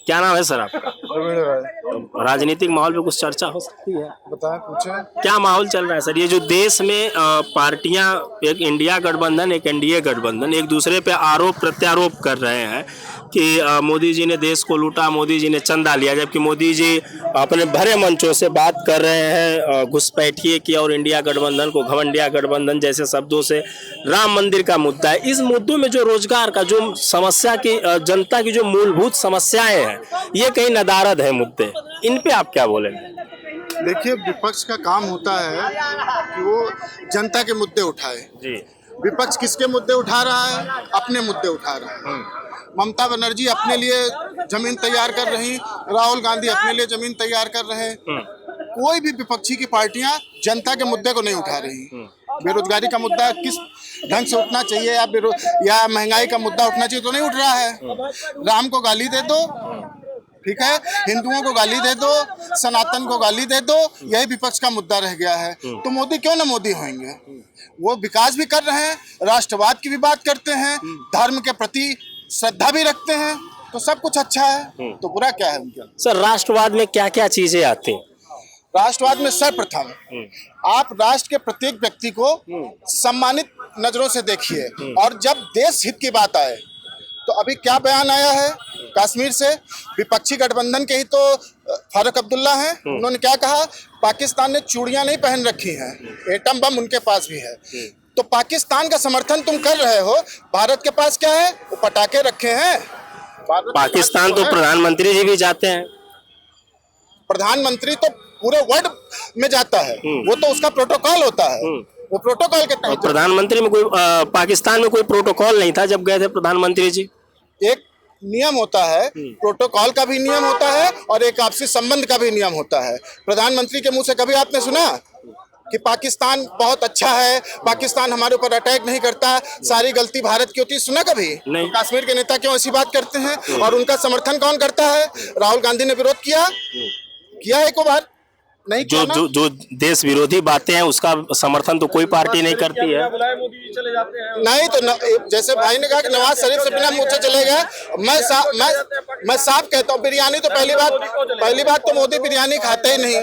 क्या नाम है सर आपका? प्रवीण राय। राजनीतिक माहौल पे कुछ चर्चा हो सकती है? बताएं, पूछें। क्या माहौल चल रहा है सर? ये जो देश में पार्टियां, एक इंडिया गठबंधन, एक एनडीए गठबंधन, एक दूसरे पे आरोप प्रत्यारोप कर रहे हैं कि मोदी जी ने देश को लूटा, मोदी जी ने चंदा लिया, जबकि मोदी जी अपने भरे मंचों से बात कर रहे हैं घुसपैठिए की और इंडिया गठबंधन को घमंडिया गठबंधन जैसे शब्दों से। राम मंदिर का मुद्दा है, इस मुद्दों में जो रोजगार का जो समस्या की जनता की जो मूलभूत समस्याएं हैं, ये कहीं नदारद है मुद्दे, इन पे आप क्या बोलेंगे? देखिए, विपक्ष का काम होता है कि वो जनता के मुद्दे उठाए। जी। विपक्ष किसके मुद्दे उठा रहा है? अपने मुद्दे उठा रहा है। ममता बनर्जी अपने लिए जमीन तैयार कर रही, राहुल गांधी अपने लिए जमीन तैयार कर रहे। कोई भी विपक्षी की पार्टियां जनता के मुद्दे को नहीं उठा रही। बेरोजगारी का मुद्दा किस ढंग से उठना चाहिए या महंगाई का मुद्दा उठना चाहिए, तो नहीं उठ रहा है। राम को गाली दे दो, ठीक है, हिंदुओं को गाली दे दो, सनातन को गाली दे दो, यही विपक्ष का मुद्दा रह गया है। तो मोदी क्यों ना मोदी होंगे? वो विकास भी कर रहे हैं, राष्ट्रवाद की भी बात करते हैं, धर्म के प्रति श्रद्धा भी रखते हैं, तो सब कुछ अच्छा है। तो बुरा क्या है उनके? सर, राष्ट्रवाद में क्या क्या चीजें आती हैं? राष्ट्रवाद में सर्वप्रथम आप राष्ट्र के प्रत्येक व्यक्ति को सम्मानित नजरों से देखिए, और जब देश हित की बात आए तो अभी क्या बयान आया है कश्मीर से? विपक्षी गठबंधन के ही तो फारूक अब्दुल्ला हैं, उन्होंने क्या कहा? पाकिस्तान ने चूड़ियां नहीं पहन रखी हैं, एटम बम उनके पास भी है। तो पाकिस्तान का समर्थन तुम कर रहे हो, भारत के पास क्या है? वो पटाखे रखे हैं। पाकिस्तान तो प्रधानमंत्री जी भी जाते हैं। प्रधानमंत्री तो पूरे वर्ल्ड में जाता है, वो तो उसका प्रोटोकॉल होता है, वो प्रोटोकॉल के तहत। प्रधानमंत्री में कोई पाकिस्तान में कोई प्रोटोकॉल नहीं था जब गए थे प्रधानमंत्री जी। एक नियम होता है, प्रोटोकॉल का भी नियम होता है और एक आपसी संबंध का भी नियम होता है। प्रधानमंत्री के मुंह से कभी आपने सुना कि पाकिस्तान बहुत अच्छा है, पाकिस्तान हमारे ऊपर अटैक नहीं करता, सारी गलती भारत की होती? सुना कभी? नहीं। तो कश्मीर के नेता क्यों ऐसी बात करते हैं? और उनका समर्थन कौन करता है? राहुल गांधी ने विरोध किया है को बार? नहीं। जो देश विरोधी बातें हैं उसका समर्थन तो कोई पार्टी नहीं करती है। नहीं तो जैसे भाई ने कहा कि नवाज शरीफ से बिना मुझसे चले गए, मैं साफ कहता हूँ, बिरयानी तो पहली बात तो मोदी बिरयानी खाते ही नहीं।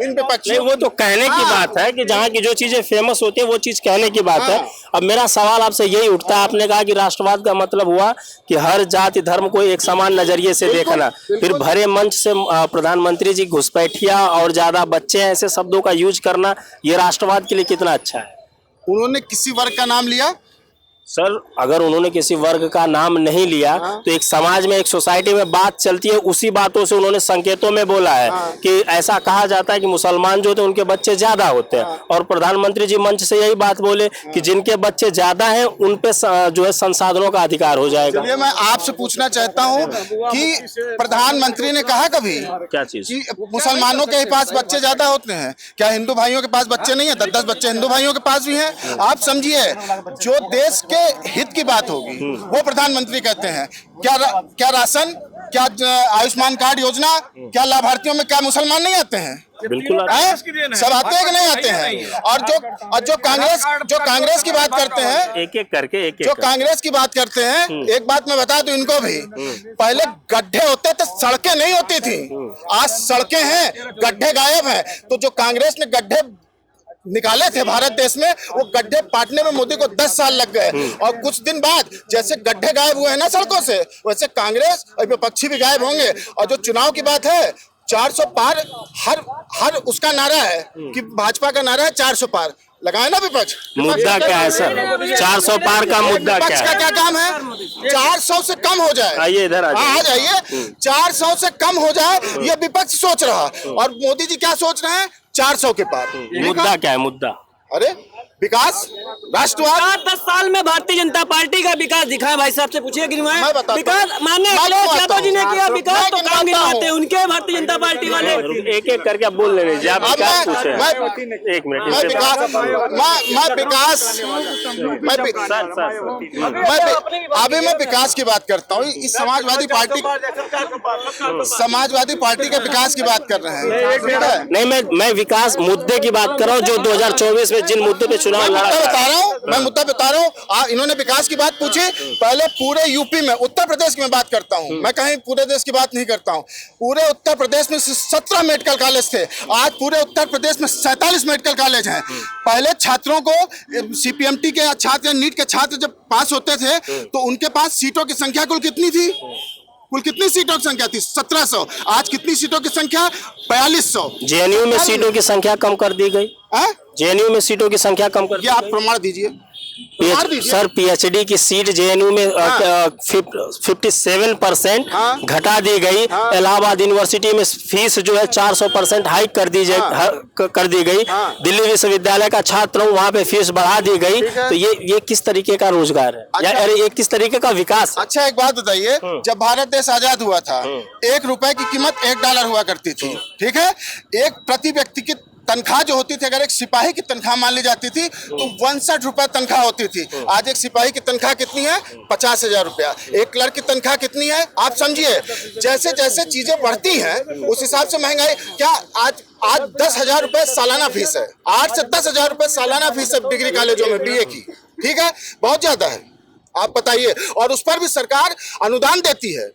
इन विपक्षी, वो तो कहने की बात है कि जहाँ की जो चीजें फेमस होती है वो चीज कहने की बात है। अब मेरा सवाल आपसे यही उठता है, आपने कहा कि राष्ट्रवाद का मतलब हुआ कि हर जाति धर्म को एक समान नजरिए से देखना, फिर भरे मंच से प्रधानमंत्री जी घुसपैठिया और ज्यादा बच्चे हैं ऐसे शब्दों का यूज करना, ये राष्ट्रवाद के लिए कितना अच्छा है? उन्होंने किसी वर्ग का नाम लिया? सर, अगर उन्होंने किसी वर्ग का नाम नहीं लिया तो एक समाज में, एक सोसाइटी में बात चलती है, उसी बातों से उन्होंने संकेतों में बोला है कि ऐसा कहा जाता है कि मुसलमान जो होते हैं उनके बच्चे ज्यादा होते हैं, और प्रधानमंत्री जी मंच से यही बात बोले कि जिनके बच्चे ज्यादा हैं उन पे जो है संसाधनों का अधिकार हो जाएगा। चलिए, मैं आपसे पूछना चाहता हूँ कि प्रधानमंत्री ने कहा कभी क्या चीज कि मुसलमानों के पास बच्चे ज्यादा होते हैं? क्या हिंदू भाइयों के पास बच्चे नहीं है? 10-10 बच्चे हिंदू भाइयों के पास भी हैं। आप समझिए, जो देश के हित की बात होगी वो प्रधानमंत्री कहते हैं। क्या राशन, क्या आयुष्मान कार्ड योजना, क्या लाभार्थियों में क्या मुसलमान नहीं आते हैं? बिल्कुल सब आते हैं कि नहीं आते हैं? और जो कांग्रेस की बात करते हैं, एक जो कांग्रेस की बात करते हैं, एक बात मैं बता दूं इनको भी, पहले गड्ढे होते थे, सड़कें नहीं होती थी। आज सड़कें हैं, गड्ढे गायब हैं। तो जो कांग्रेस ने गड्ढे निकाले थे भारत देश में, वो गड्ढे पाटने में मोदी को 10 साल लग गए। और कुछ दिन बाद जैसे गड्ढे गायब हुए हैं ना सड़कों से, वैसे कांग्रेस और विपक्षी भी गायब होंगे। और जो चुनाव की बात है, 400 पार हर उसका नारा है कि भाजपा का नारा है 400 पार। लगाए ना विपक्ष? मुद्दा क्या है सर? 400 पार का मुद्दा क्या है? विपक्ष का क्या काम है? 400 से कम हो जाए। आइए इधर आ जाइए। 400 से कम हो जाए, ये विपक्ष सोच रहा, और मोदी जी क्या सोच रहे हैं? 400 के पार। मुद्दा क्या है? मुद्दा अरे विकास, राष्ट्रवाद। 10 साल में भारतीय जनता पार्टी का विकास दिखा है। भाई साहब से पूछिए कि विकास माननीय अखिलेश यादव जी ने किया विकास, तो मांग गिनवाते हैं उनके भारतीय जनता पार्टी वाले। एक एक करके आप बोल ले आप विकास पूछे हैं। एक मिनट मैं विकास की बात करता हूँ। इस समाजवादी पार्टी के विकास की बात कर रहे हैं। नहीं, मैं विकास मुद्दे की बात कर रहा हूँ जो 2024 में जिन मुद्दे पे चुनाव लड़ा। मैं मुद्दा बता रहा हूँ। इन्होंने विकास की बात पूछी। पहले पूरे यूपी में, उत्तर प्रदेश की मैं बात करता हूँ, मैं कहीं पूरे देश की बात नहीं करता हूँ। पूरे उत्तर प्रदेश में 17 मेडिकल कॉलेज थे, आज पूरे उत्तर प्रदेश में 47 मेडिकल कॉलेज हैं। पहले छात्रों को CPMT के छात्र, नीट के छात्र जब पास होते थे तो उनके पास सीटों की संख्या कुल कितनी थी? कुल कितनी सीटों की संख्या थी? 1700। आज कितनी सीटों की संख्या? 4200। JNU में सीटों की संख्या कम कर दी गई। JNU में सीटों की संख्या कम कर, ये आप प्रमाण दीजिए। सर PhD की सीट JNU में 57% घटा दी गई। इलाहाबाद यूनिवर्सिटी में फीस जो है 400% हाइक कर दी गई। दिल्ली विश्वविद्यालय का छात्र हूँ, वहाँ पे फीस बढ़ा दी गई। तो ये किस तरीके का रोजगार है? अच्छा, या ये किस तरीके का विकास है? अच्छा, एक बात बताइए, जब भारत देश आजाद हुआ था, $1 की कीमत $1 हुआ करती थी, ठीक है? एक प्रति व्यक्ति की तनख्वाह जो होती थी, अगर एक सिपाही की तनख्वाह मान ली जाती थी तो 62 रुपए तनख्वाह होती थी। आज एक सिपाही की तनख्वाह कितनी है? 50,000 रुपया। एक क्लर्क की तनख्वाह कितनी है? आप समझिए, जैसे जैसे चीजें बढ़ती हैं उस हिसाब से महंगाई। क्या आज 10,000 रुपए सालाना फीस है? 8 से 10,000 रुपए सालाना फीस है डिग्री कॉलेजों में BA की, ठीक है? बहुत ज्यादा है, आप बताइए। और उस पर भी सरकार अनुदान देती है,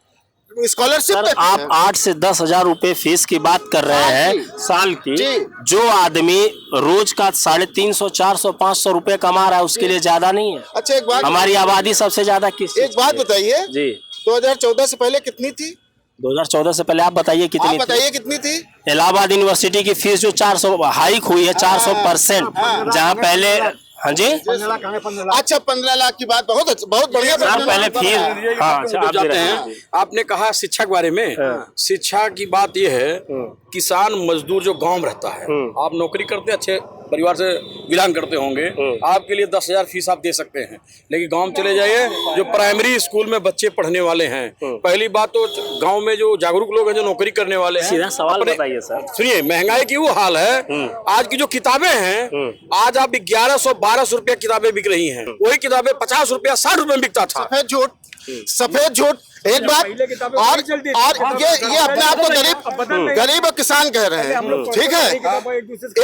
स्कॉलरशिप देती है। आप 8 से 10,000 रुपए फीस की बात कर रहे हैं साल की। जो आदमी रोज का 350, 400, 500 रुपए कमा रहा है उसके लिए ज्यादा नहीं है। अच्छा, एक बात, हमारी आबादी सबसे ज्यादा किस? एक बात बताइए जी, 2014 से पहले कितनी थी? 2014 से पहले आप बताइए कितनी? आप बताइए कितनी थी? इलाहाबाद यूनिवर्सिटी की फीस जो 400 हाइक हुई है 400%, जहाँ पहले, हाँ जी, अच्छा 15 लाख की बात बहुत बढ़िया। पहले फीस, हाँ, जाते हैं। आपने कहा शिक्षा के बारे में, शिक्षा की बात यह है, किसान मजदूर जो गांव में रहता है, आप नौकरी करते हैं, अच्छे परिवार से बिलोंग करते होंगे, आपके लिए 10,000 फीस आप दे सकते हैं। लेकिन गांव चले जाइए, जो प्राइमरी स्कूल में बच्चे पढ़ने वाले हैं, पहली बात तो गांव में जो जागरूक लोग हैं, जो नौकरी करने वाले हैं, सीधा सवाल बताइए सर। सुनिए, महंगाई की वो हाल है। आज की जो किताबें हैं, आज आप 1100-1200 रुपया किताबें बिक रही हैं। वही किताबें 50 रुपया 60 रुपए में बिकता था। सफेद झूठ। एक बात और ये अपने आप को गरीब और किसान कह रहे हैं, ठीक है?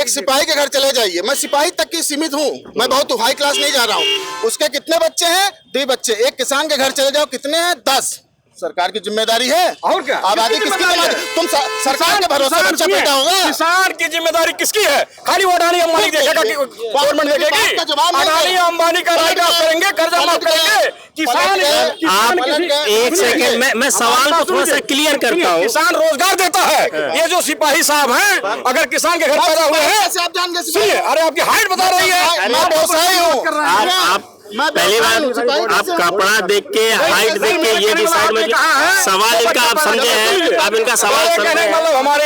एक सिपाही के घर चले जाइए, मैं सिपाही तक की सीमित हूँ, मैं बहुत हाई क्लास नहीं जा रहा हूँ। उसके कितने बच्चे हैं? 2 बच्चे। एक किसान के घर चले जाओ, कितने हैं? 10। सरकार की जिम्मेदारी है। और क्या? आबादी किसकी जिम्मेदारी? तुम सरकार के भरोसे बच्चा पैदा होगा। किसान की जिम्मेदारी किसकी है? खाली वो अडानी अंबानी देखेगा कि गवर्नमेंट देखेगी? अडानी अंबानी का राइट ऑफ करेंगे, कर्जा माफ करेंगे। किसान एक सेकंड, मैं सवाल को थोड़ा सा क्लियर करता हूँ। किसान रोजगार देता है। ये जो सिपाही साहब हैं, अगर किसान के घर पैदा हुए हैं, सुनिए, अरे आपकी हाइट बता रही है। मैं व्यवसायी हूँ। पहली बार आप कपड़ा देख के, हाइट देख के ये डिसाइड में, सवाल इनका आप समझे हैं? आप इनका सवाल समझे हैं? मतलब हमारे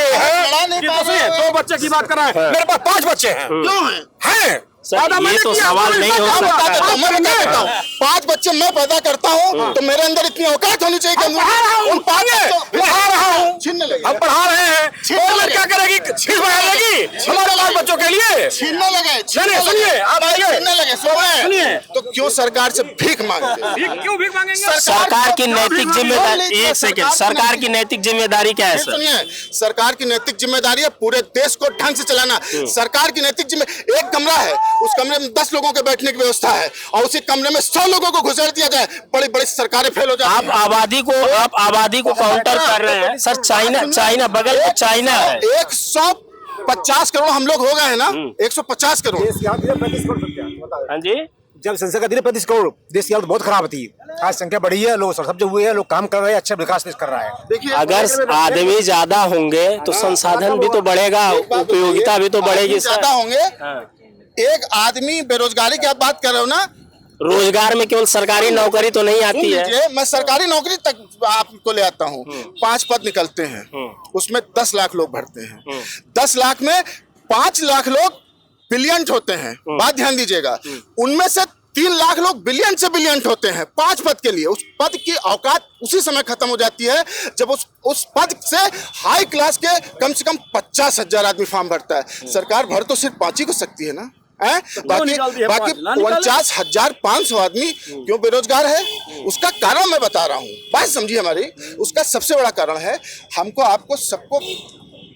2 बच्चे की बात कर रहे हैं, मेरे पास 5 बच्चे हैं। क्यों हैं? सर, ये तो सवाल नहीं हो सकता। मैं बता देता हूँ, 5 बच्चे मैं पैदा करता हूँ तो मेरे अंदर इतनी औकात होनी चाहिए कि उन 5 पढ़ा रहा हूँ, छीनने लगे। हम पढ़ा रहे हैं, गवर्नमेंट क्या करेगी? फीस बढ़ा देगी हमारे 5 बच्चों के लिए। छीनने लगे। सुनिए, आप छीनने लगे। सुनिए, तो क्यों सरकार से भीख मांगते? क्यों भीख मांगेंगे? सरकार की नैतिक जिम्मेदारी, एक सेकंड, सरकार की नैतिक जिम्मेदारी क्या है सर? सुनिए, सरकार की नैतिक जिम्मेदारी है पूरे देश को ढंग से चलाना। सरकार की नैतिक जिम्मेदारी, एक कमरा है, उस कमरे में 10 लोगों के बैठने की व्यवस्था है और उसी कमरे में 100 लोगों को घुसेड़ दिया जाए, बड़ी बड़ी सरकारें फेल हो जाती हैं। आप आबादी को काउंटर कर रहे हैं सर। चाइना बगल में चाइना है। 150 करोड़ हम लोग हो गए हैं ना, 150 करोड़। हाँ जी, जब संसद का 35 करोड़, देश की हालत बहुत खराब थी। आज संख्या बढ़ी है, लोग सब जो हुए हैं, लोग काम कर रहे हैं, अच्छा विकास कर रहा है। देखिए, अगर आदमी ज्यादा होंगे तो संसाधन भी तो बढ़ेगा, उपयोगिता भी तो बढ़ेगी। ज्यादा होंगे। एक आदमी बेरोजगारी की आप बात कर रहे हो ना, रोजगार में केवल सरकारी नौकरी तो नहीं आती है। मैं सरकारी नौकरी तक आपको ले आता हूँ। 5 पद निकलते हैं, उसमें 10 लाख लोग भरते हैं। 10 लाख में 5 लाख लोग ब्रिलियंट होते हैं। बात ध्यान दीजिएगा, उनमें से 3 लाख लोग बिलियन से बिलियन होते हैं 5 पद के लिए। उस पद की औकात उसी समय खत्म हो जाती है जब उस पद से हाई क्लास के कम से कम 50,000 आदमी फॉर्म भरता है। सरकार भर तो सिर्फ 5 ही को सकती है ना। बाकी 49,500 आदमी क्यों बेरोजगार है, उसका कारण मैं बता रहा हूँ। बात समझिए हमारी, उसका सबसे बड़ा कारण है हमको आपको सबको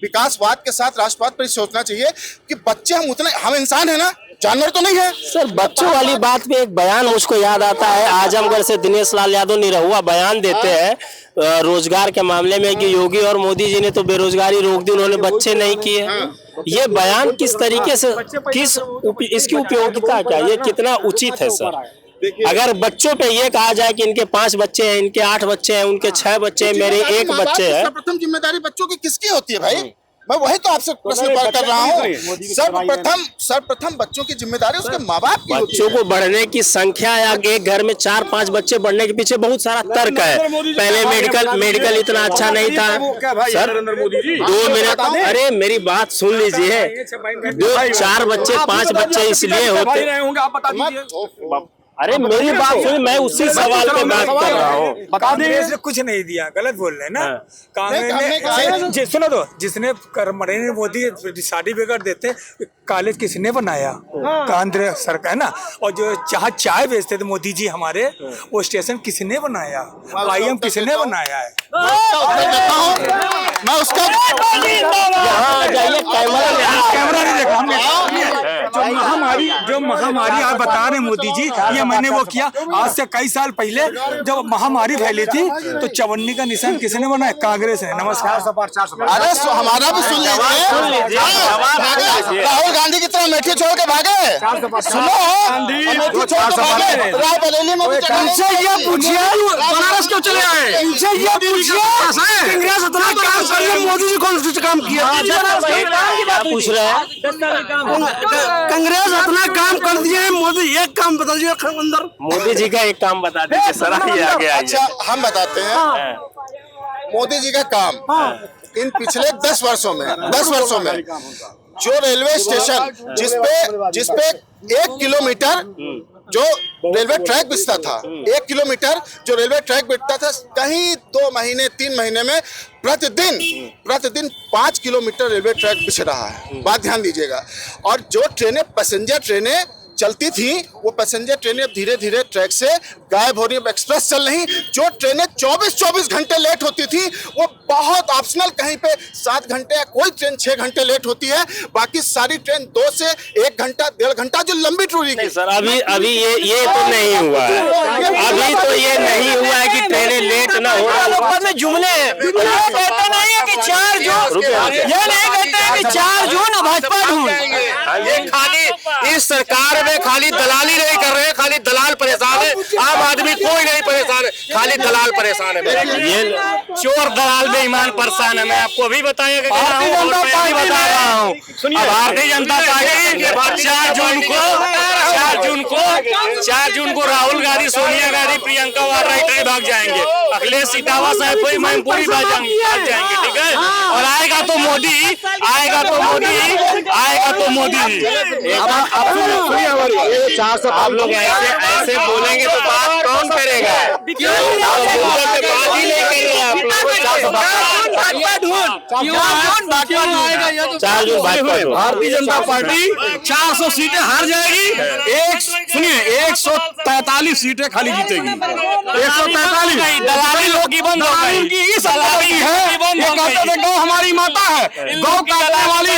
विकासवाद के साथ राष्ट्रवाद पर सोचना चाहिए कि बच्चे हम इंसान है ना, जानवर तो नहीं है। सर बच्चों वाली बात पे एक बयान मुझको याद आता है, आजमगढ़ से दिनेश लाल यादव निरहुआ बयान देते हैं रोजगार के मामले में कि योगी और मोदी जी ने तो बेरोजगारी रोक दी, उन्होंने बच्चे नहीं किए। ये बयान किस तरीके से, इसकी उपयोगिता क्या, ये कितना उचित है सर? अगर बच्चों पे ये कहा जाए कि इनके 5 बच्चे हैं, इनके 8 बच्चे हैं, उनके 6 बच्चे हैं, मेरे 1 बच्चे है। सर्वप्रथम जिम्मेदारी बच्चों की किसकी होती है भाई? मैं वही तो आपसे प्रश्न कर रहा हूँ। सर्वप्रथम बच्चों की जिम्मेदारी उसके माँ बाप की होती है। बच्चों को बढ़ने की संख्या या एक घर में 4-5 बच्चे बढ़ने के पीछे बहुत सारा तर्क है। पहले मेडिकल इतना अच्छा नहीं था सर। 2 मिनट, अरे मेरी बात सुन लीजिए। 4 बच्चे 5 बच्चे इसलिए होते, अरे मेरी बात सुन, मैं उसी सवाल पे बात कर रहा हूँ। कांग्रेस ने कुछ नहीं दिया, गलत बोल रहे हैं ना। कांग्रेस ने सुनो तो, जिसने नरेंद्र मोदी सर्टिफिकेट देते, कॉलेज किसने बनाया? कांग्रेस सरकार ना। और जो जहाँ चाय बेचते थे मोदी जी हमारे, वो स्टेशन किसने बनाया? IIM किसने बनाया है? मैं उसका कैमरा नहीं देखा हमने। जो महामारी आप बता रहे मोदी जी, ये मैंने वो किया आज से कई साल पहले जब महामारी फैली थी तो चवन्नी का निशान किसने बनाया? कांग्रेस ने। नमस्कार। अरे हमारा भी सुन लीजिए। राहुल गांधी की तरह मेठी छोड़ के भागे। सुनो, रायबरेली में इनसे ये पूछिए बनारस क्यों चले आए? इनसे ये पूछिए कांग्रेस इतना काम कर रही है, मोदी जी कौन सा काम किया? पूछ रहे हैं कांग्रेस अपना काम कर दिए, मोदी एक काम बता दिए अंदर। मोदी जी का एक काम बता दीजिए सर, आइए आगे आइए। अच्छा हम बताते हैं मोदी जी का काम। इन पिछले 10 वर्षों में जो रेलवे स्टेशन जिसपे 1 किलोमीटर जो रेलवे ट्रैक बिछता था, 1 किलोमीटर जो रेलवे ट्रैक बिछता था, कहीं 2 महीने 3 महीने में प्रतिदिन 5 किलोमीटर रेलवे ट्रैक बिछ रहा है। बात ध्यान दीजिएगा। और जो पैसेंजर ट्रेनें चलती थी, वो पैसेंजर ट्रेनें अब धीरे धीरे ट्रैक से गायब हो रही है। एक्सप्रेस चल रही, जो ट्रेनें 24 घंटे लेट होती थी, वो बहुत ऑप्शनल कहीं पे 7 घंटे या कोई ट्रेन 6 घंटे लेट होती है। बाकी सारी ट्रेन 2 से 1 घंटा 1.5 घंटा जो लंबी टूरी की। सर अभी ये तो नहीं हुआ है। अभी तो ये नहीं हुआ है कि ट्रेनें लेट ना हो। जुमले कहते नहीं है कि 4 जून, ये नहीं कहते हैं कि 4 जून भाजपा ढूंढ। ये खाली इस सरकार में खाली दलाली नहीं कर रहे हैं, खाली दलाल परेशान है। आम आदमी कोई नहीं परेशान है, खाली दलाल परेशान है। ये चोर दलाल बेईमान परेशान है। मैं आपको अभी बता रहा हूँ। भारतीय जनता पार्टी 4 जून को राहुल गांधी, सोनिया गांधी, प्रियंका वाड्रा कहीं भाग जाएंगे। अखिलेश इटावा साहब कोई मैनपुरी भाग जाएंगे, ठीक है। और आएगा तो मोदी। आप लोग ऐसे बोलेंगे तो बात कौन करेगा? बात ही नहीं कर रहे आप लोग। भारतीय जनता पार्टी 400 सीटें हार जाएगी। 143 सीटें खाली जीतेगी। 143 दलाली लोग बंद हो गई। ये कहते थे गौ हमारी माता है, गौ काटने वाली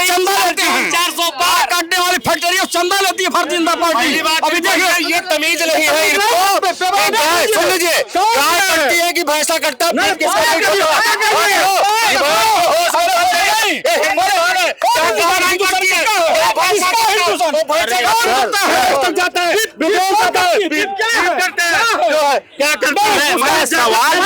चंदा लेते हैं, 400 काटने वाली फैक्ट्री चंदा लेती है भारतीय जनता पार्टी। अभी देखिए ये तमीज नहीं है इनको। सुन लीजिए, गाय कटती है कि भैंसा कटता है? क्या करता है? मैं सवाल